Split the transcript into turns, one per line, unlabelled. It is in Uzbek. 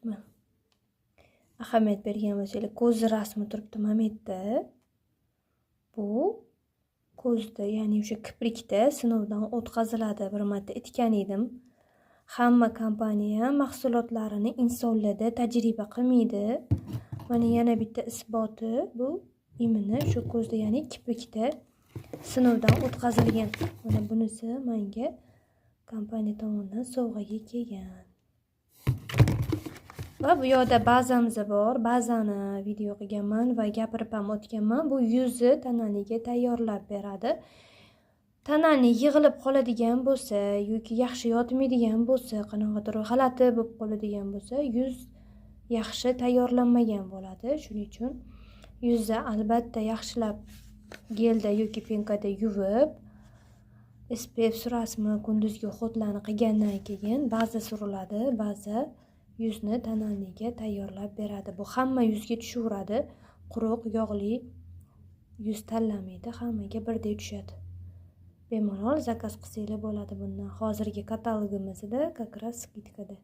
Mana ahamiyat bergan bo'lsanglar, ko'zni rasmi turibdi mana bu yerda. Bu ko'zda, ya'ni o'sha kiprikda sinovdan o'tkaziladi. Bir marta aytgan edim. Hamma kompaniya mahsulotlarini insonlarda tajriba qilmaydi. Mana yana bitta isboti bu imini shu ko'zda, ya'ni kiprikda sinovdan o'tkazilgan. Mana bunisi menga kompaniya tomonidan sovg'aga kelgan. Va bu yoqda bazamiz bor. Bazani video qilganman va gapirib ham o'tganman. Bu yuzni tananiga tayyorlab beradi. Tanani yig'ilib qoladigan bo'lsa yoki yaxshi yotmaydigan bo'lsa, qanaqadir g'alati bo'lib qoladigan bo'lsa, yuz yaxshi tayyorlanmagan bo'ladi. Shuning uchun yuzni albatta yaxshilab gelda yoki penkada yuvib, SPF surasizmi, kunduzgi uxotlarni qilgandan keyin baza suriladi. Baza yuzni tananiga tayyorlab beradi. Bu hamma yuzga tushaveradi. Quruq, yog'li yuz tanlamaydi, hammaga birdek tushadi. Bemalol zakaz qilsanglar bo'ladi bundan. Hozirgi katalogimizda как раз skidkada.